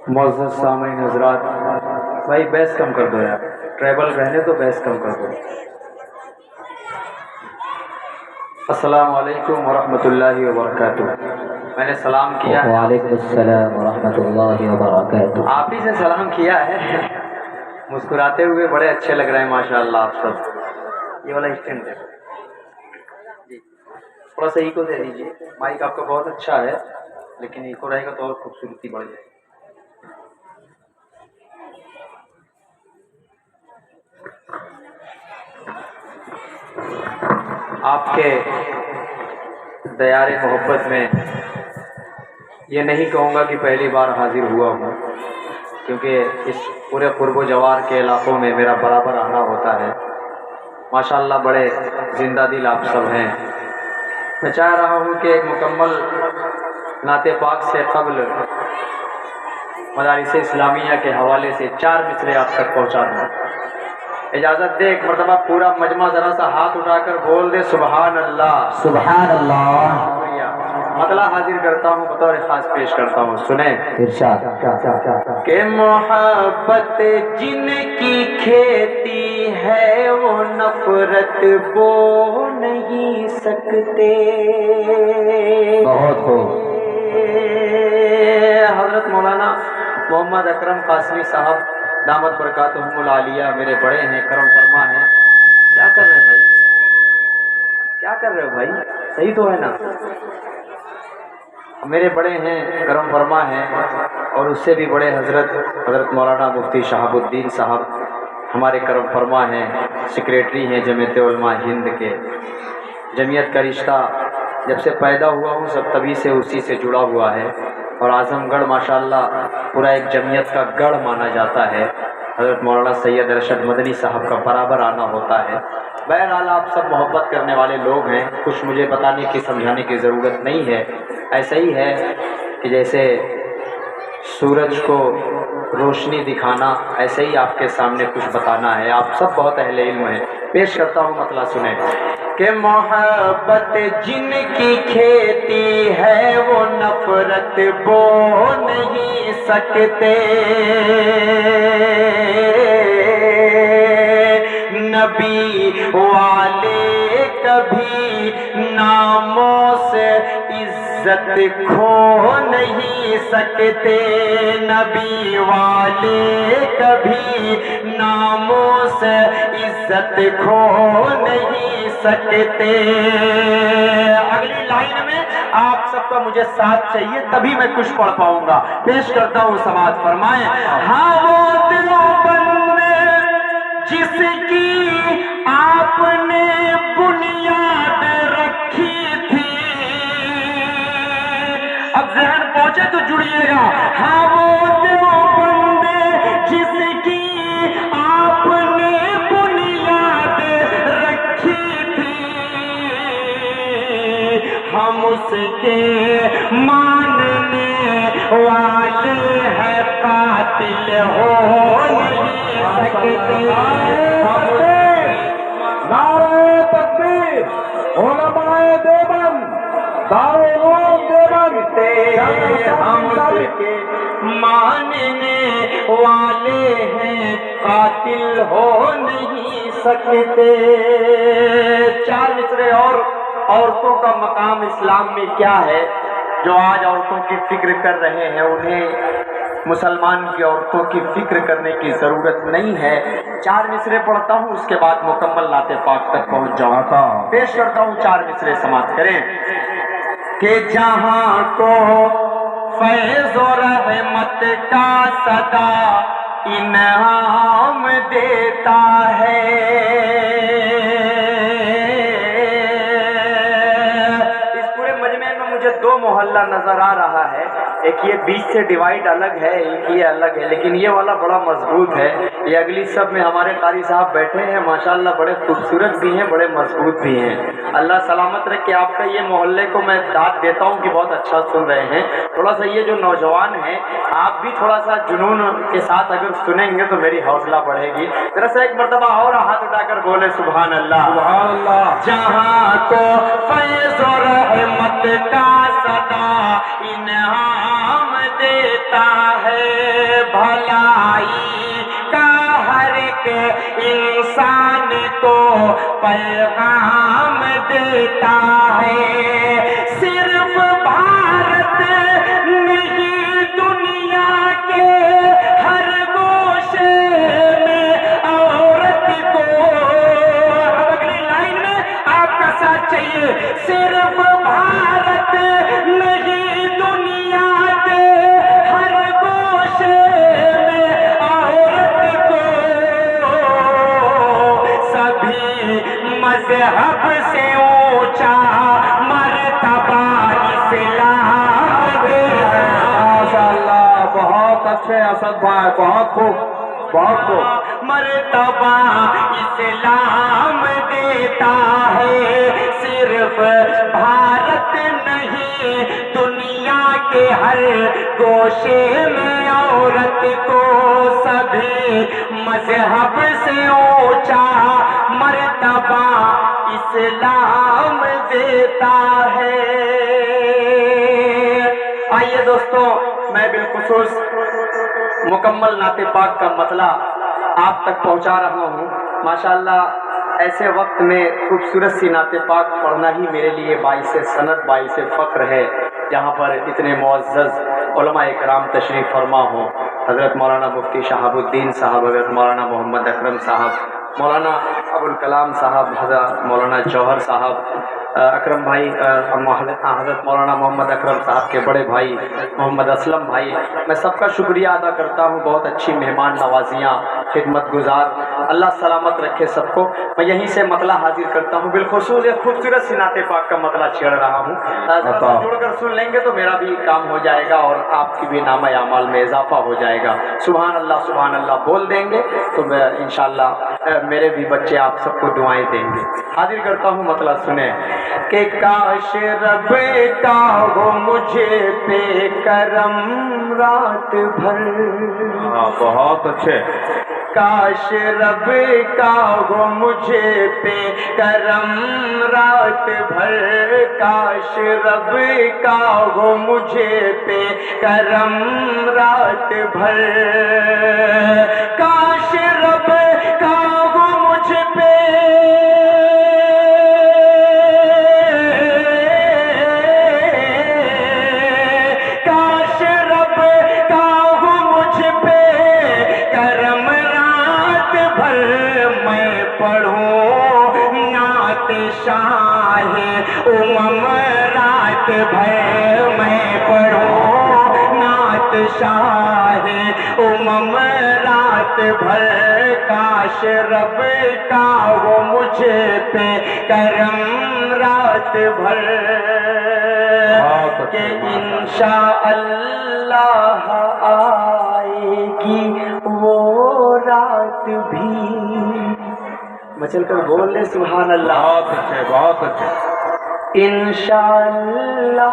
معزز سامعین حضرات، بھائی بیس کم کر دو یار، ٹریبل رہنے تو بیس کم کر دو۔ السلام علیکم ورحمۃ اللہ وبرکاتہ۔ میں نے سلام کیا ہے، وعلیکم السلام ورحمۃ اللہ وبرکاتہ۔ آپ ہی سے سلام کیا ہے، مسکراتے ہوئے بڑے اچھے لگ رہے ہیں ماشاءاللہ آپ سب۔ یہ والا اسٹینڈ ہے جی، تھوڑا سا ایکو دے دیجیے، مائک آپ کا بہت اچھا ہے لیکن ایکو رہے گا تو اور خوبصورتی بڑھ جائے گی۔ آپ کے دیار محبت میں یہ نہیں کہوں گا کہ پہلی بار حاضر ہوا ہوں، کیونکہ اس پورے قرب و جوار کے علاقوں میں میرا برابر آنا ہوتا ہے۔ ماشاءاللہ بڑے زندہ دل آپ سب ہیں۔ میں چاہ رہا ہوں کہ ایک مکمل نعت پاک سے قبل مدارس اسلامیہ کے حوالے سے 4 مصرے آپ تک پہنچا دوں۔ اجازت دے ایک مرتبہ پورا مجمع ذرا سا ہاتھ اٹھا کر بول دے سبحان اللہ۔ سبحان اللہ۔ مطلع حاضر کرتا ہوں، بطور خاص پیش کرتا ہوں، سنیں ارشاد۔ کہ محبت جن کی کھیتی ہے وہ نفرت بو نہیں سکتے۔ بہت خوب۔ حضرت مولانا محمد اکرم قاسمی صاحب دامت برکاتہم العالیہ میرے بڑے ہیں، کرم فرما ہیں۔ کیا کر رہے ہیں بھائی، کیا کر رہے ہو بھائی، صحیح تو ہے نا؟ میرے بڑے ہیں، کرم فرما ہیں، اور اس سے بھی بڑے حضرت مولانا مفتی شہاب الدین صاحب ہمارے کرم فرما ہیں، سیکریٹری ہیں جمعیت علماء ہند کے۔ جمعیت کا رشتہ جب سے پیدا ہوا ہوں سب تبھی سے اسی سے جڑا ہوا ہے، اور اعظم گڑھ ماشاءاللہ پورا ایک جمعیت کا گڑھ مانا جاتا ہے۔ حضرت مولانا سید ارشد مدنی صاحب کا برابر آنا ہوتا ہے۔ بہرحال آپ سب محبت کرنے والے لوگ ہیں، کچھ مجھے بتانے کی سمجھانے کی ضرورت نہیں ہے۔ ایسا ہی ہے کہ جیسے سورج کو روشنی دکھانا، ایسے ہی آپ کے سامنے کچھ بتانا ہے۔ آپ سب بہت اہل علم ہیں، پیش کرتا ہوں مطلع سنیں کہ محبت جن کی کھیتی ہے وہ نفرت بو نہیں سکتے۔ نبی والے کبھی ناموں سے عزت کھو نہیں سکتے۔ نبی والے کبھی ناموں سے عزت کھو نہیں سکتے۔ اگلی لائن میں آپ سب کا مجھے ساتھ چاہیے تبھی میں کچھ پڑھ پاؤں گا۔ پیش کرتا ہوں، سماعت فرمائیں۔ ہاں وہ دیوبند جس کی آپ نے بنیاد رکھی تھی، اب ذہن پہنچے تو جڑیے گا۔ ہاں وہ دیوبند جس کی آپ نے بنیاد رکھی تھی، ہم اس کے ماننے والے ہیں، قاتل ہو نہیں سکتے۔ نعرہ تکبیر، علماء دیوبند، دارالعلوم دیوبند، ہم اس کے ماننے والے ہیں، قاتل ہو نہیں سکتے۔ 4 مصرے اور عورتوں کا مقام اسلام میں کیا ہے؟ جو آج عورتوں کی فکر کر رہے ہیں انہیں مسلمان کی عورتوں کی فکر کرنے کی ضرورت نہیں ہے۔ 4 مصرے پڑھتا ہوں، اس کے بعد مکمل نعت پاک تک پہنچ جاؤں گا۔ پیش کرتا ہوں 4 مصرے، سماعت کریں کہ جہاں کو فیض و رحمت کا صدا انعام دیتا ہے، اس پورے مجمع میں مجھے 2 محلہ نظر آ رہا ہے، ایک یہ بیچ سے ڈیوائیڈ الگ ہے، ایک یہ الگ ہے، لیکن یہ والا بڑا مضبوط ہے۔ یہ اگلی سب میں ہمارے قاری صاحب بیٹھے ہیں، ماشاءاللہ بڑے خوبصورت بھی ہیں، بڑے مضبوط بھی ہیں۔ اللہ سلامت رکھے آپ کا۔ یہ محلے کو میں داد دیتا ہوں کہ بہت اچھا سن رہے ہیں۔ تھوڑا سا یہ جو نوجوان ہیں آپ بھی تھوڑا سا جنون کے ساتھ اگر سنیں گے تو میری حوصلہ بڑھے گی۔ ذرا سا ایک مرتبہ اور ہاتھ اٹھا کر بولے سبحان اللہ۔ سبحان اللہ۔ جہاں کو فیض و رحمت کا صدا انعام دیتا ہے، इंसान को पैगाम देता है। सिर्फ भारत नहीं, दुनिया के हर गोशे में औरत को, अब अगली लाइन में आपका साथ चाहिए। सिर्फ भारत नहीं, दुनिया के हर गोशे में औरत को सभी मजहब से ऊंचा मर्तबा इस्लाम देता। माशाअल्लाह, बहुत अच्छे असद भाई, बहुत खूब, बहुत खूब। मर्तबा इस्लाम देता है। सिर्फ भारत नहीं, दुनिया के हर गोशे में औरत को सभी मजहब से ऊंचा मर्तबा इस्लाम देता है। आइए दोस्तों, मैं बिलखुसूस मुकम्मल नाते पाक का मतला आप तक पहुंचा रहा हूँ। माशाअल्लाह, ऐसे वक्त में खूबसूरत सी नाते पाक पढ़ना ही मेरे लिए बाइस सनद, बाइस फ़ख्र है, जहाँ पर इतने मुअज़्ज़ज़ उलमा इकराम तशरीफ़ फरमा हों। हज़रत मौलाना मुफ्ती शहाबुद्दीन साहब, हज़रत मौलाना मोहम्मद अकरम साहब, मौलाना अबुल कलाम साहब, हज़रत मौलाना जौहर साहब, अकरम भाई, हज़रत मौलाना मोहम्मद अकरम साहब के बड़े भाई मोहम्मद असलम भाई, मैं सबका शुक्रिया अदा करता हूँ। बहुत अच्छी मेहमान नवाजियाँ, खिदमत गुजार, अल्लाह सलामत रखे सबको। मैं यहीं से मतला हाजिर करता हूँ। बिलखुसूस एक खूबसूरत सी नाते पाक का मतला छेड़ रहा हूँ। जोड़कर सुन लेंगे तो मेरा भी काम हो जाएगा और आपकी भी नामा अमाल में इजाफा हो जाएगा। सुभान अल्लाह बोल देंगे तो मैं इंशाअल्लाह मेरे भी बच्चे आप सबको दुआएं देंगे। हाजिर करता हूँ, मतला सुने कि काश रब का हो मुझे पे करम रात भर। बहुत अच्छे। काश रब का हो मुझे पे करम रात भर। काश रब का हो मुझे पे करम रात भर। काश रब का हो मुझ पे रात भर मैं पढ़ूं नात शाहे उमम रात भर। काश रब का वो मुझे पे करम रात भर के इंशा अल्लाह आएगी वो रात भी। मचल कर बोल ले सुभान अल्लाह। बहुत अच्छे, बहुत अच्छे। इंशाअल्लाह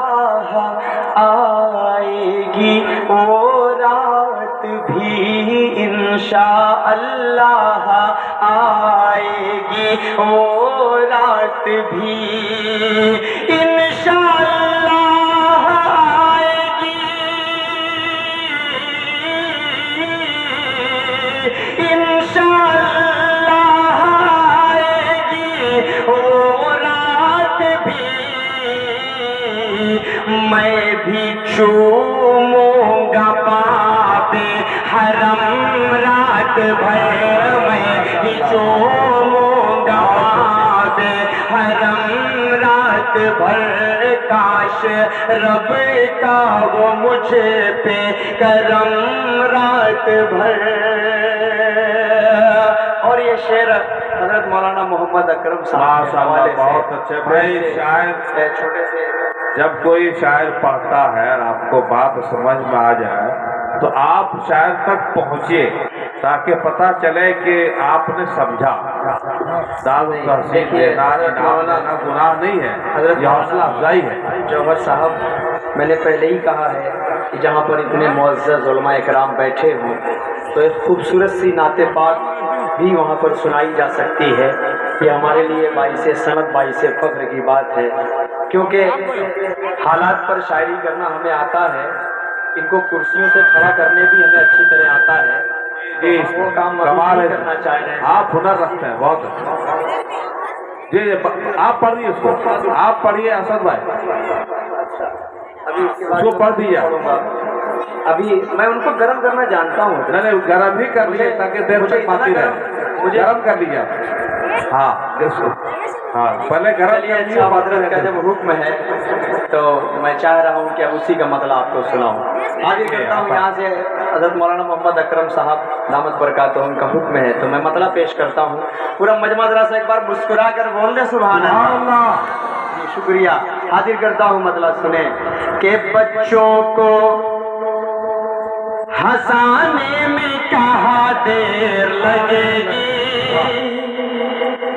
आएगी वो रात भी। इंशाअल्लाह आएगी वो रात भी। इंशाअल्लाह आएगी। इंशाअल्लाह आएगी वो रात भी। मैं भी चूमूंगा बाबे हरम रात भर। मैं भी चूमूंगा बाबे हरम रात भर। काश रब का वो मुझे पे करम रात भर। और ये शेर हजरत मौलाना मोहम्मद अकरम साहब के हवाले से बहुत अच्छे भाई। शायर छोटे से जब कोई शायर पढ़ता है और आपको बात समझ में आ जाए तो आप शायर तक पहुँचिए ताकि पता चले कि आपने समझा। दाद तहसीन देना गुनाह नहीं है, हजरत ये हौसला अफजाई है। जौहर साहब, मैंने पहले ही कहा है कि जहाँ पर इतने मुअज़्ज़ज़ उलमा इकराम बैठे हों तो एक खूबसूरत सी नाते पाक भी वहाँ पर सुनाई जा सकती है। ये हमारे लिए बाइसे सनद, बाइसे फ़ख्र की बात है, क्योंकि हालात पर शायरी करना हमें आता है, इनको कुर्सियों से खड़ा करने भी हमें अच्छी तरह आता है। तो ये हम वो काम अभी कमाल नहीं है, करना चाह रहे हैं। आप हुनर रखते हैं, बहुत अच्छा। जी आप पढ़िए उसको, आप पढ़िए असद भाई, अभी इसके बाद उसको पढ़ दीजिए। पढ़ूंगा। अभी मैं उनको गर्म करना जानता हूँ। नहीं गर्म ही कर लीजिए ताकि देर मुझे तक बाकी इतना रहे, मुझे गर्म कर लीजिए आप। हाँ देखो, हाँ पहले गर्म चलिए, कर अच्छा हजरत का लीजिए। जब हुक्म है तो मैं चाह रहा हूँ कि अब उसी का मतलब आपको सुनाऊँ। हाजिर करता हूँ यहाँ से हजरत मौलाना मोहम्मद अकरम साहब दामद बरकातहू, उनका हुक्म है तो मैं मतलब पेश करता हूँ। पूरा मजमा जरा से एक बार मुस्कुरा कर बोल दे सुभान अल्लाह। जी शुक्रिया। हाजिर करता हूँ मतलब सुने कि बच्चों को हंसाने में कहाँ देर लगेगी,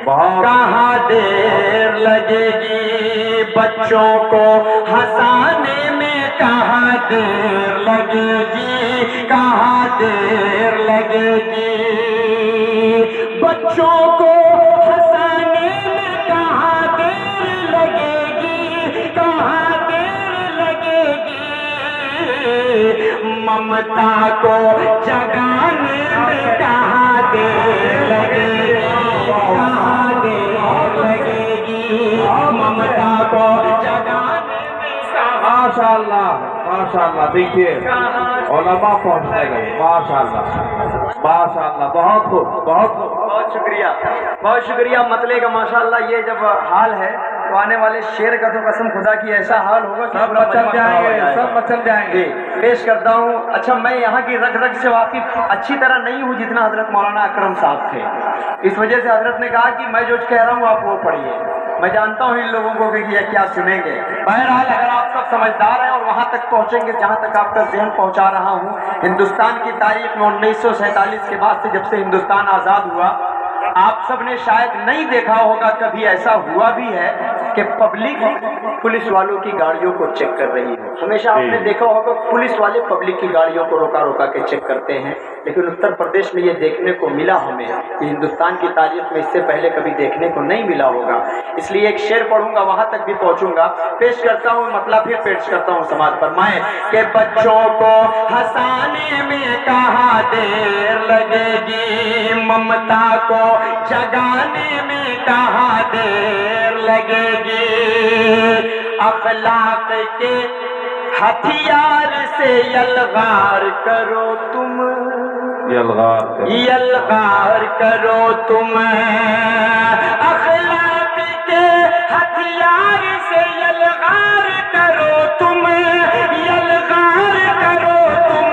बहुत कहाँ देर लगेगी, बच्चों को हंसाने में कहाँ देर लगेगी, कहाँ देर लगेगी, बच्चों को हंसाने में कहाँ देर लगेगी, कहाँ देर लगेगी, ममता को जगाने में कहाँ देर लगेगी, कहाँ देर लगेगी, ममता को जगाने में माशाअल्लाह माशाअल्लाह। देखिए उलमा पहुंचने गए, माशाअल्लाह माशाअल्लाह, बहुत खूब बहुत खूब। बहुत शुक्रिया, बहुत शुक्रिया। मतले का माशाअल्लाह ये जब हाल है तो आने वाले शेर का तो कसम खुदा की ऐसा हाल होगा कि सब पूरा मचल मजमा खड़ा हो जाएंगे, जाएगा। सब मचल जाएंगे। जी, पेश करता हूँ। अच्छा मैं यहाँ की रग रग से वाकिफ अच्छी तरह नहीं हूँ जितना हजरत मौलाना अकरम साहब थे। इस वजह से हजरत ने कहा कि मैं जो कह रहा हूँ आप वो पढ़िए। मैं जानता हूँ इन लोगों को कि ये क्या सुनेंगे। बहरहाल अगर आप सब समझदार हैं और वहाँ तक पहुँचेंगे जहाँ तक आपका ज़हन पहुँचा रहा हूँ, हिंदुस्तान की तारीख में 1947 के बाद से जब से हिंदुस्तान आज़ाद हुआ, आप सब ने शायद नहीं देखा होगा, कभी ऐसा हुआ भी है कि पब्लिक पुलिस वालों की गाड़ियों को चेक कर रही है। हमेशा आपने देखा होगा पुलिस वाले पब्लिक की गाड़ियों को रोका रोका के चेक करते हैं, लेकिन उत्तर प्रदेश में ये देखने को मिला हमें कि हिंदुस्तान की तारीख में इससे पहले कभी देखने को नहीं मिला होगा। इसलिए एक शेर पढ़ूंगा, वहां तक भी पहुंचूंगा। पेश करता हूँ मतलब फिर पेश करता हूँ समाज फरमाए कि बच्चों को हंसाने में कहाँ देर लगेगी, ममता को जगाने में कहाँ देर लगेगी, अखलाक के हथियार से यलगार करो तुम, यलगार करो तुम, अखलाक के हथियार से यलगार करो तुम, यलगार करो तुम,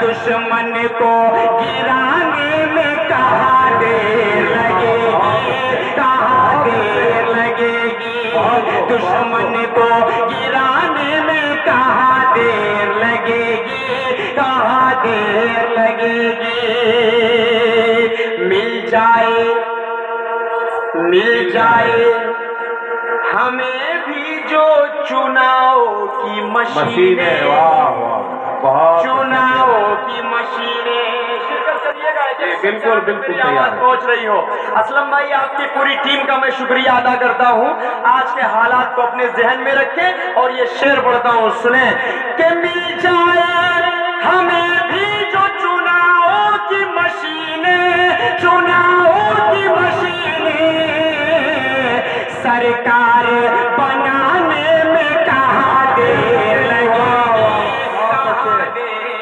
दुश्मन को गिराने में कहाँ देर लगेगी, कहाँ देर लगेगी, दुश्मन को गिराने में कहाँ देर लगेगी, कहाँ देर लगेगी, मिल जाए हमें भी जो चुनाव की मशीनें, वाह वाह बहुत चुनाव की मशीनें। शिरकत करिएगा, बिल्कुल बिल्कुल आवाज पहुंच रही हो। असलम भाई आपकी पूरी टीम का मैं शुक्रिया अदा करता हूं। आज के हालात को अपने जहन में रखें और ये शेर पढ़ता हूं, सुने कि मिल जाए हमें भी जो चुनाव की मशीनें, चुनाव की मशीनें, सरकार बनाने में कहाँ देर लगेगी,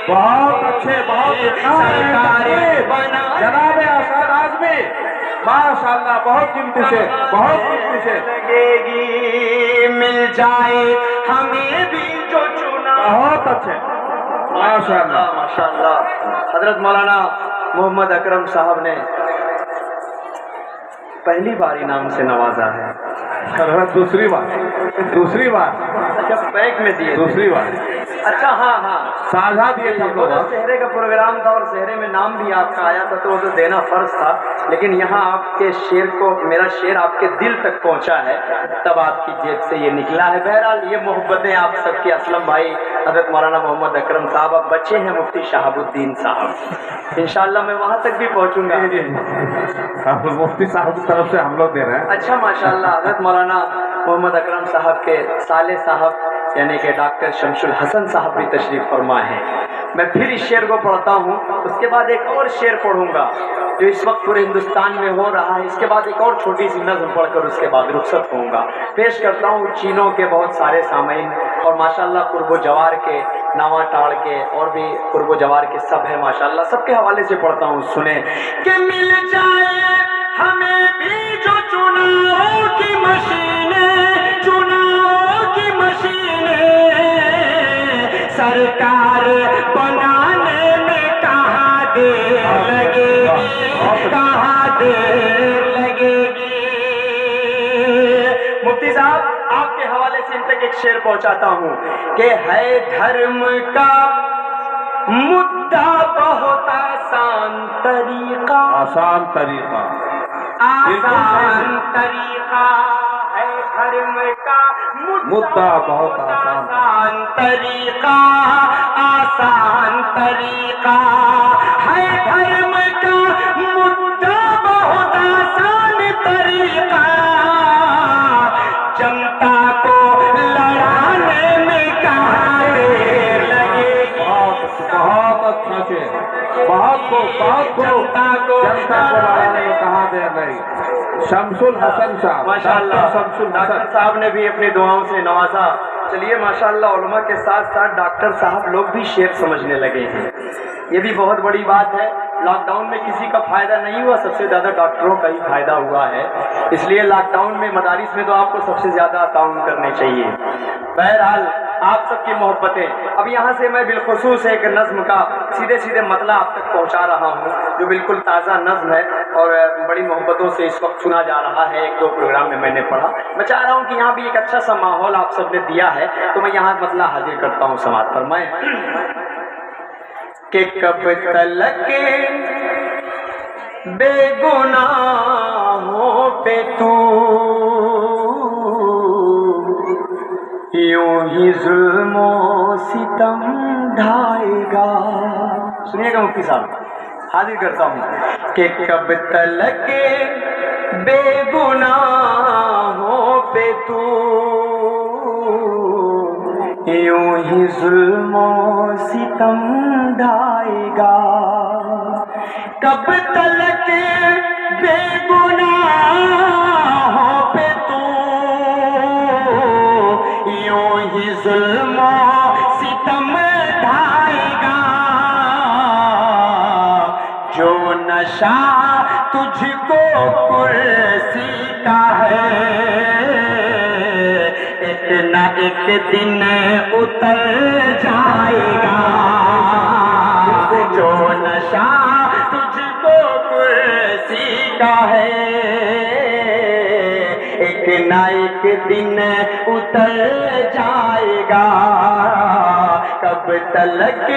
बहुत अच्छे बहुत सरकार बना जनाब आसाद आजमी माशाअल्लाह, बहुत कीमती से, बहुत कीमती से लगेगी, मिल जाए हमें भी जो चुना। बहुत अच्छे माशाअल्लाह माशाअल्लाह। हजरत मौलाना मोहम्मद अकरम साहब ने पहली बार इनाम से नवाजा है। दूसरी बार अच्छा बैग में दिए, दूसरी बार अच्छा हाँ हाँ साझा दिए थे हम वो लोग। तो शहरे का प्रोग्राम था और शहरे में नाम भी आपका आया था तो वो तो देना फर्ज था, लेकिन यहाँ आपके शेर को, मेरा शेर आपके दिल तक पहुँचा है तब आपकी जेब से ये निकला है। बहरहाल ये मोहब्बतें आप सबकी। असलम भाई, हजरत मौलाना मोहम्मद अकरम साहब, अब बच्चे हैं मुफ्ती शहाबुद्दीन साहब, इंशाअल्लाह मैं वहाँ तक भी पहुँचूंगा। मुफ्ती साहब की तरफ से हम लोग दे रहे हैं। अच्छा माशाअल्लाह। हजरत मौलाना मोहम्मद अकरम साहब के साले साहब यानी कि डॉक्टर शमशुल हसन साहब भी तशरीफ फरमा है। میں پھر اس شعر کو پڑھتا ہوں، اس کے بعد ایک اور شعر پڑھوں گا جو اس وقت پورے ہندوستان میں ہو رہا ہے، اس کے بعد ایک اور چھوٹی سی نظم پڑھ کر اس کے بعد رخصت ہوں گا۔ پیش کرتا ہوں چینوں کے بہت سارے سامعین اور ماشاءاللہ قرب و جوار کے، نواں ٹاڑ کے اور بھی قرب و جوار کے سب ہیں ماشاءاللہ، سب کے حوالے سے پڑھتا ہوں، سنیں کہ مل جائے ہمیں بھی جو چناؤ کی مشینیں، چناؤ کی مشینیں، سرکار بنانے میں کہاں دیر لگے گی، کہاں دیر لگے گی۔ مفتی صاحب آپ کے حوالے سے ان تک ایک شعر پہنچاتا ہوں کہ ہے دھرم کا مدعا بہت آسان طریقہ، آسان طریقہ، آسان طریقہ ہے دھرم کا مدعا بہت آسان طریقہ، آسان طریقہ ہے دھرم کا مدعا بہت آسان طریقہ، جنتا کو لڑانے میں کہاں دیر لگے گی۔ بہت اچھا سے بہت کو جنتا کو لڑانے میں کہاں دیر لگی۔ شمس الحسن صاحب، ماشاءاللہ شمس ڈاکٹر الحسن صاحب نے بھی اپنی دعاؤں سے نوازا۔ چلیے ماشاءاللہ علماء کے ساتھ ساتھ ڈاکٹر صاحب لوگ بھی شعر سمجھنے لگے ہیں، یہ بھی بہت بڑی بات ہے۔ لاک ڈاؤن میں کسی کا فائدہ نہیں ہوا، سب سے زیادہ ڈاکٹروں کا ہی فائدہ ہوا ہے، اس لیے لاک ڈاؤن میں مدارس میں تو آپ کو سب سے زیادہ تعاون کرنے چاہیے۔ بہرحال آپ سب کی محبتیں، اب یہاں سے میں بالخصوص ایک نظم کا سیدھے سیدھے مطلب آپ تک پہنچا رہا ہوں جو بالکل تازہ نظم ہے اور بڑی محبتوں سے اس وقت سنا جا رہا ہے، ایک دو پروگرام میں نے پڑھا۔ میں چاہ رہا ہوں کہ یہاں بھی ایک اچھا سا ماحول آپ سب نے دیا ہے تو میں یہاں مطلب حاضر کرتا ہوں، سماعت فرمائیں کہ کب تلک بے گناہوں پہ تو یوں ہی ظلم و ستم ڈھائے گا۔ سنیے گا مفتی صاحب، حاضر کرتا ہوں کہ کب تلک بے گناہوں پہ تو یوں ہی ظلم و ستم ڈھائے گا، کب تلک بے گناہوں پہ تو یوں ہی ظلم و ستم ڈھائے گا، جو نشہ تجھ کو کرسی کا ہے ایک نہ ایک دن اتر جائے گا، جو نشہ تجھ کو کرسی کا ہے ایک نہ ایک دن اتر جائے گا، کب تلک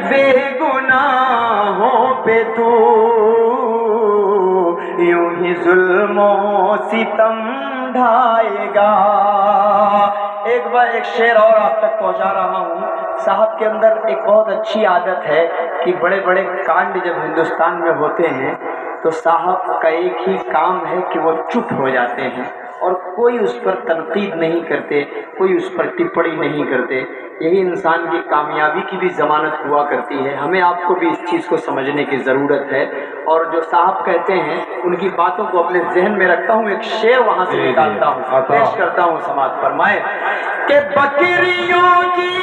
بے گناہوں پہ تو یوں ہی ظلم و ستم ڈھائے گا۔ ایک بار ایک شعر اور آپ تک پہنچا رہا ہوں۔ صاحب کے اندر ایک بہت اچھی عادت ہے کہ بڑے بڑے کانڈ جب ہندوستان میں ہوتے ہیں تو صاحب کا ایک ہی کام ہے کہ وہ چپ ہو جاتے ہیں اور کوئی اس پر تنقید نہیں کرتے، کوئی اس پر ٹپڑی نہیں کرتے۔ یہی انسان کی کامیابی کی بھی ضمانت ہوا کرتی ہے۔ ہمیں آپ کو بھی اس چیز کو سمجھنے کی ضرورت ہے اور جو صاحب کہتے ہیں ان کی باتوں کو اپنے ذہن میں رکھتا ہوں، ایک شعر وہاں سے نکالتا ہوں، پیش کرتا ہوں، سماعت فرمائے کہ بکریوں کی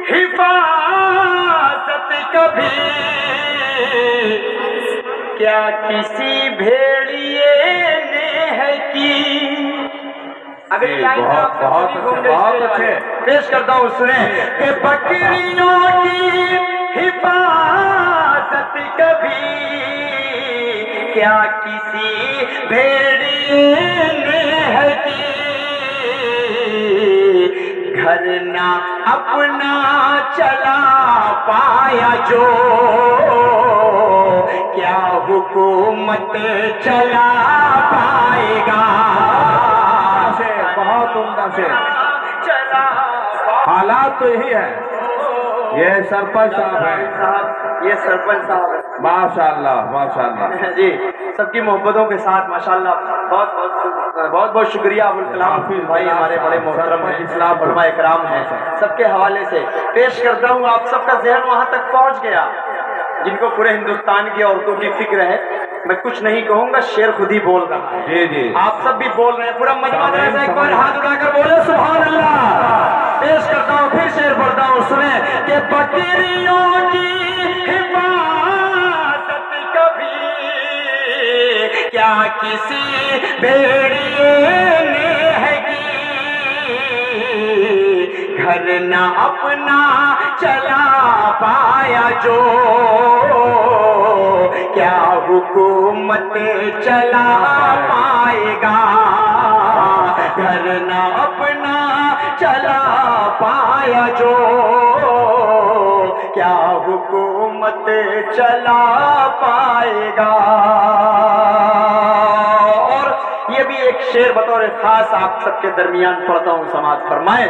حفاظت کبھی کیا کسی بھیڑیے نے ہے کی۔ اگلی لائن بہت اچھے پیش کرتا ہوں، سنیں کہ بکریوں کی حفاظت کبھی کیا کسی بھیڑیے نے ہے کی، گھر نہ اپنا چلا پایا جو کیا حکومت چلا پائے گا، بہت عمدہ سے چلا حالات تو یہی ہے۔ یہ سرپنچ صاحب ہیں، یہ سرپنچ صاحب ہے، ماشاءاللہ ماشاءاللہ، جی سب کی محبتوں کے ساتھ ماشاءاللہ बहुत बहुत शुक्रिया अबुल कलाम हाफिज भाई, हमारे बड़े मोहतरम हैं, इस्लाम उलमा इकराम हैं, सबके हवाले से पेश करता हूँ। आप सबका ज़हन वहाँ तक पहुँच गया, जिनको पूरे हिंदुस्तान की औरतों की फिक्र है। मैं कुछ नहीं कहूँगा, शेर खुद ही बोल रहा है। जी जी, आप सब भी बोल रहे हैं, पूरा मजमा जरा एक बार हाथ उठाकर बोले सुभान अल्लाह। पेश करता हूँ, फिर शेर पढ़ता हूँ, सुने कि बकरियों की हिफाजत कभी क्या किसी भेड़िए ने है की, घर न अपना चला पाया जो क्या हुकूमत चला पाएगा, घर न अपना चला पाया जो क्या हुकूमत चला पाएगा। और ये भी एक शेर बतौर खास आप सबके दरमियान पढ़ता हूँ, समाज फरमाए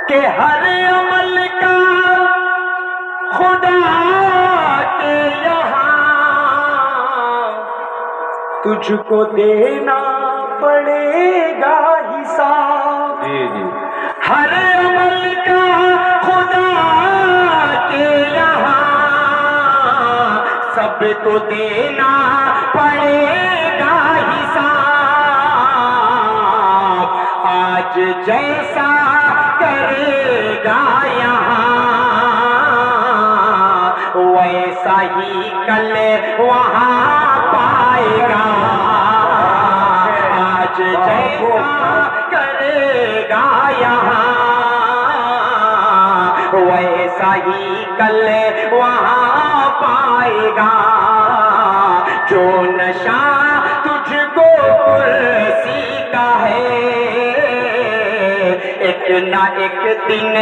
कि हर अमल का खुदा के यहाँ तुझको देना पड़ेगा हिसाब। जी जी, हर अमल का खुदा के यहाँ सबको देना पड़ेगा हिसाब। आज जैसा करेगा यहाँ वैसा ही कल वहाँ पाएगा। आज जैसा करेगा यहाँ वैसा ही कल वहाँ पाएगा। जो नशा तुझको कुर्सी का है एक ना एक दिन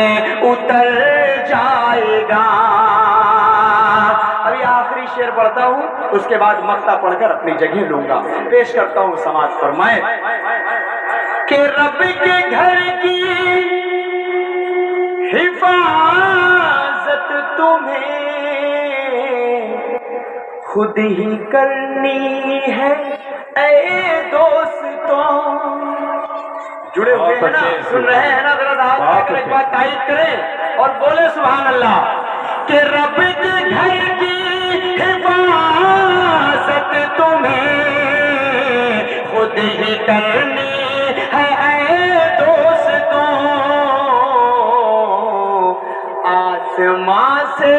उतर जाएगा। अभी आखिरी शेर पढ़ता हूँ, उसके बाद मक्ता पढ़कर अपनी जगह लूंगा। पेश करता हूँ, समाज फरमाए कि रब के घर की हिफाजत तुम्हें खुद ही करनी है ऐ दोस्तों। जुड़े हुए हैं ना, सुन रहे हैं ना, जरा हाथ एक बार टाइप करें और बोले सुभान अल्लाह कि रब के घर की हिफाजत तुम्हें खुद ही करनी है ऐ दोस्तों। आसमां से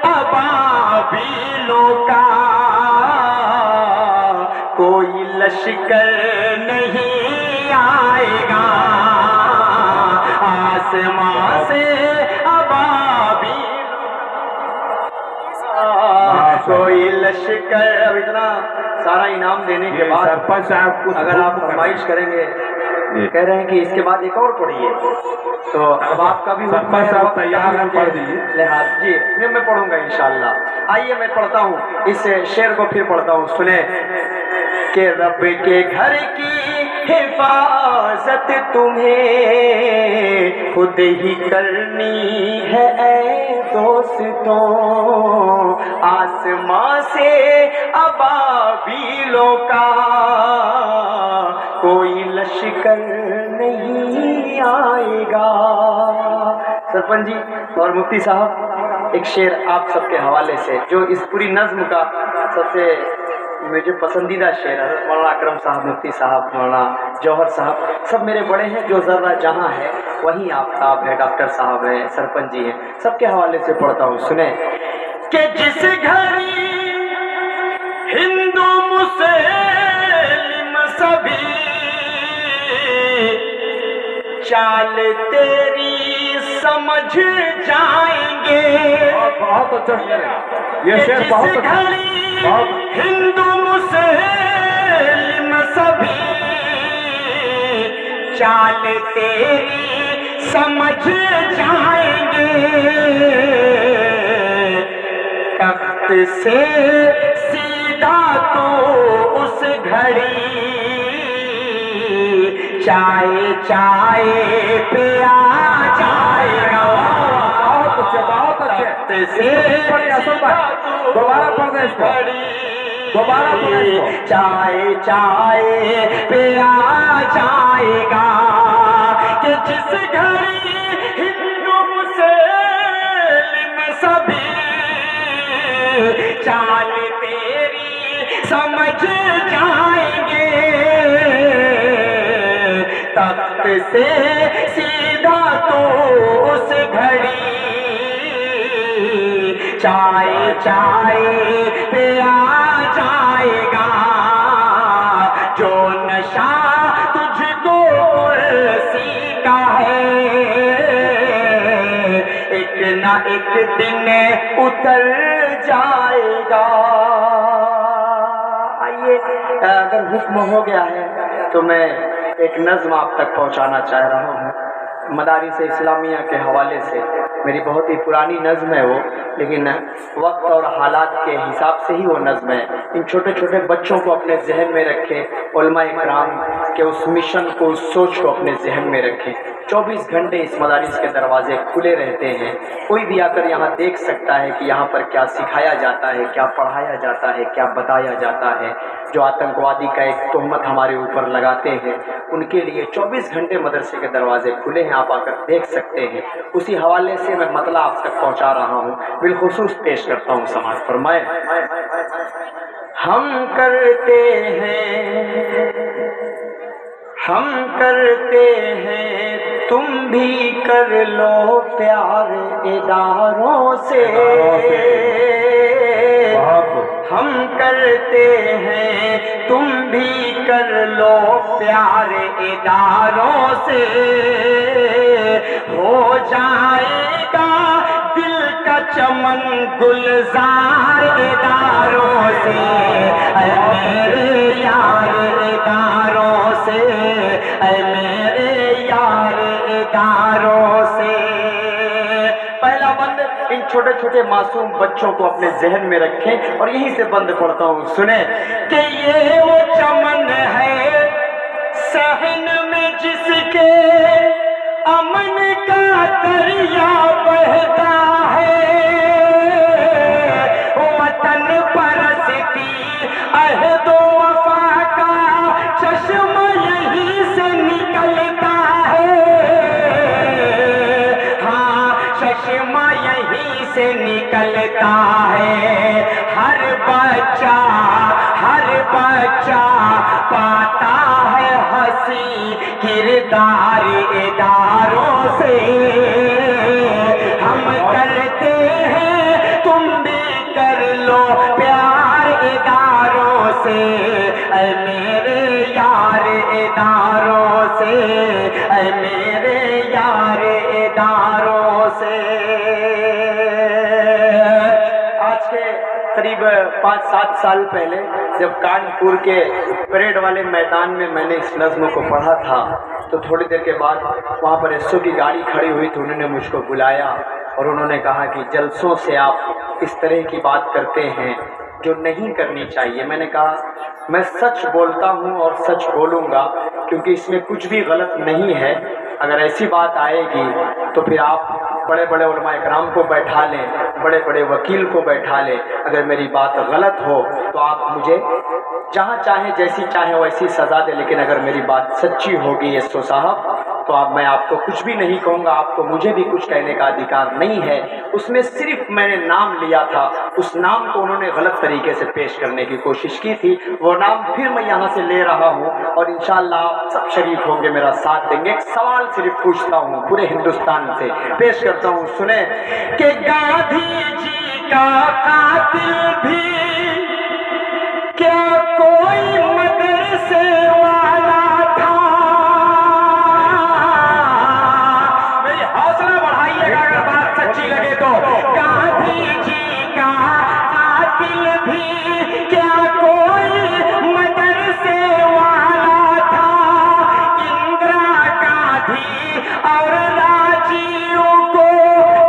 अबाबिलों का कोई लश्कर नहीं आएगा। आसमां से अबाबिल कोई लश्कर। अब इतना सारा इनाम देने के बाद सरपंच साहब कुछ अगर आप फरमाइश करेंगे, कह रहे हैं कि इसके बाद एक और पढ़िए, तो अब आपका भी सरपंच साहब तैयार हैं, पढ़ दीजिए। लिहाज जी मैं पढ़ूंगा इंशाअल्लाह। आइए मैं पढ़ता हूँ, इस शेर को फिर पढ़ता हूँ, सुने कि रब के घर की हिफाजत तुम्हें खुद ही करनी है ऐ दोस्तों। आसमां से अबाबिलों का कोई लश्कर नहीं आएगा। सरपंच जी और मुफ्ती साहब, एक शेर आप सबके हवाले से, जो इस पूरी नज्म का सबसे मुझे पसंदीदा शेर है। मौलाना अकरम साहब, मुफ्ती साहब, मौलाना जौहर साहब, सब मेरे बड़े हैं। जो ज़र्रा जहाँ है वहीं आफ्ताब है, डॉक्टर साहब हैं, सरपंच जी हैं, सबके हवाले से पढ़ता हूँ, सुने कि जिस घड़ी हिंदू मुस्लिम सभी चाल तेरी समझ जाएंगे। बहुत अच्छा शेर है ये शेर, बहुत अच्छा। हिंदू मुस्लिम सभी चाल तेरी समझ जाएंगे। तख्त से सीधा तो उस घड़ी चाय चाय पे आ जाएगा। बहुत अच्छे, बहुत अच्छे। से दोबारा पढ़ दें इसको। दोबारा बोलो इसको। चाय चाय पे आ जाएगा कि जिस घड़ी हिंदू मुस्लिम सभी चाल तेरी समझ जाएंगे, तख्त से सीधा तो उस घड़ी चाय चाय पे आ जाएगा, जो नशा तुझको कुर्सी का है एक ना एक दिन उतर जाएगा। आइए, अगर हुक्म हो गया है तो मैं एक नज़्म आप तक पहुंचाना चाह रहा हूँ मदारिस इस्लामिया के हवाले से। मेरी बहुत ही पुरानी नज़्म है वो, लेकिन वक्त और हालात के हिसाब से ही वो नज़्म है। इन छोटे छोटे बच्चों को अपने जहन में रखें, उलमा इकराम के उस मिशन को, उस सोच को अपने जहन में रखें। 24 घंटे इस मदारिस के दरवाजे खुले रहते हैं, कोई भी आकर यहाँ देख सकता है कि यहाँ पर क्या सिखाया जाता है, क्या पढ़ाया जाता है, क्या बताया जाता है। जो आतंकवादी का एक तोहमत हमारे ऊपर लगाते हैं, उनके लिए 24 घंटे मदरसे के दरवाजे खुले हैं, आप आकर देख सकते हैं। उसी हवाले से मैं मतला आप तक पहुँचा रहा हूँ, बिलखुसूस पेश करता हूँ। समाज फरमाए, हम करते हैं तुम भी कर लो प्यार इदारों से, हम करते हैं तुम भी कर लो प्यार इदारों से, हो जाएगा दिल का चमन गुलजार इदारों से, ऐ मेरे यार इदारों से, ऐ मेरे यार इदारों से। पहला बंद इन छोटे छोटे मासूम बच्चों को अपने जहन में रखें और यहीं से बंद पढ़ता हूँ, सुने कि ये वो चमन है सहन में जिसके अमन का दरिया बहता है, वतन परस्ती अहदो वफा का चश्मा यहीं से निकलता है, हाँ चश्मा यहीं से निकलता है। हर बच्चा पाता है हंसी किरदार इदारों से, हम करते हैं तुम भी कर लो प्यार इदारों से, ऐ मेरे यार इदारों से, ऐ मेरे यार इदारों से। आज के करीब 5-7 साल पहले जब कानपुर के परेड वाले मैदान में मैंने इस नज़्म को पढ़ा था, तो थोड़ी देर के बाद वहाँ पर एसओ की गाड़ी खड़ी हुई तो उन्होंने मुझको बुलाया और उन्होंने कहा कि जलसों से आप इस तरह की बात करते हैं जो नहीं करनी चाहिए। मैंने कहा मैं सच बोलता हूँ और सच बोलूँगा, क्योंकि इसमें कुछ भी गलत नहीं है। अगर ऐसी बात आएगी तो फिर आप बड़े बड़े उलमा इकराम को बैठा लें, बड़े बड़े वकील को बैठा लें। अगर मेरी बात गलत हो तो आप मुझे जहाँ चाहे जैसी चाहे वैसी सज़ा दे, लेकिन अगर मेरी बात सच्ची होगी एसओ साहब तो अब मैं आपको कुछ भी नहीं कहूँगा, आपको मुझे भी कुछ कहने का अधिकार नहीं है। उसमें सिर्फ मैंने नाम लिया था, उस नाम को उन्होंने गलत तरीके से पेश करने की कोशिश की थी। वो नाम फिर मैं यहाँ से ले रहा हूँ और इंशाअल्लाह आप सब शरीक होंगे, मेरा साथ देंगे। एक सवाल सिर्फ पूछता हूँ पूरे हिंदुस्तान से, पेश करता हूँ, सुने कि गांधी जी का कातिल भी क्या कोई मदरसे वाला था? मेरी हौसला बढ़ाइएगा अगर बात सच्ची लगे तो। गांधी जी का कातिल भी क्या कोई मदरसे वाला था? इंदिरा गांधी और राजीव को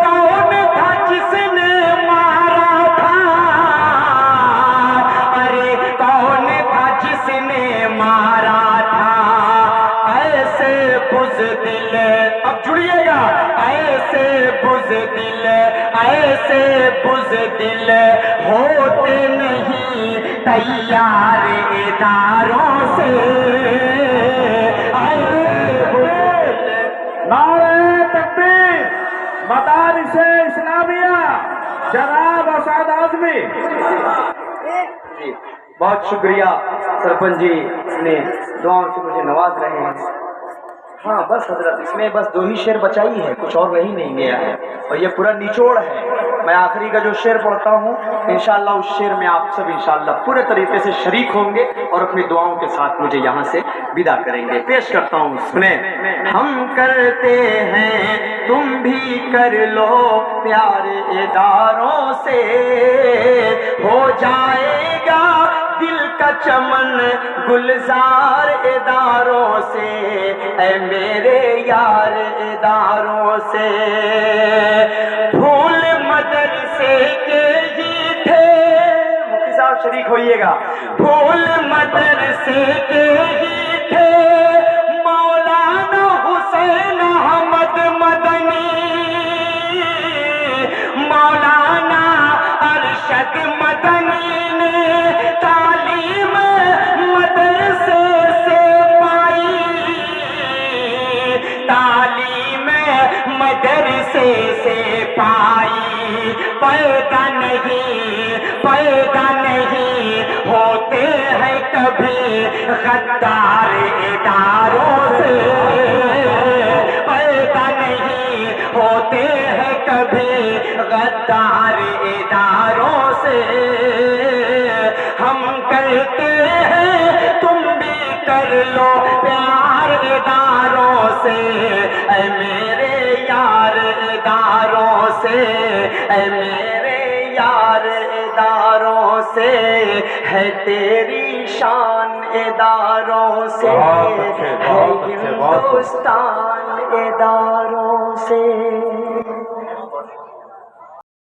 कौन था जिसने मारा था? अरे कौन था जिसने मारा था? ऐसे बुज़दिल, अब जुड़िएगा, ऐसे बुज़दिल होते नहीं तैयार इदारों से। नारे तकबीर, मदारिसे इस्लामिया, जनाब असाद आजमी। जी बहुत शुक्रिया सरपंच जी ने दुआओं से मुझे नवाज रहे हैं। हाँ बस हजरत, इसमें बस 2 ही शेर बचाई है, कुछ और रही नहीं गया है और ये पूरा निचोड़ है। मैं आखिरी का जो शेर पढ़ता हूँ इंशाअल्लाह उस शेर में आप सब इंशाअल्लाह पूरे तरीके से शरीक होंगे और अपनी दुआओं के साथ मुझे यहाँ से विदा करेंगे। पेश करता हूँ, सुने। हम करते हैं तुम भी कर लो प्यारे इदारों से, हो जाएगा दिल का चमन गुलजार इदारों से, ऐ मेरे यार इदारों से। फूल मदरसे के ही थे, मुफ्ती साहब शरीक होइएगा। फूल मदरसे के ही थे मौलाना हुसैन अहमद मदनी, मौलाना अरशद मदनी ने तालीम मदरसे से पाई, तालीम मदरसे से पाई। पैदा नहीं होते हैं कभी गद्दार इदारों से, पैदा नहीं होते हैं कभी गद्दार इदारों से। हम करते हैं तुम भी कर लो प्यार इदारों से, ऐ मेरे यार इदारों से, ऐ मेरे यार इदारों से। है तेरी शान इदारों से, है हिंदुस्तान इदारों से।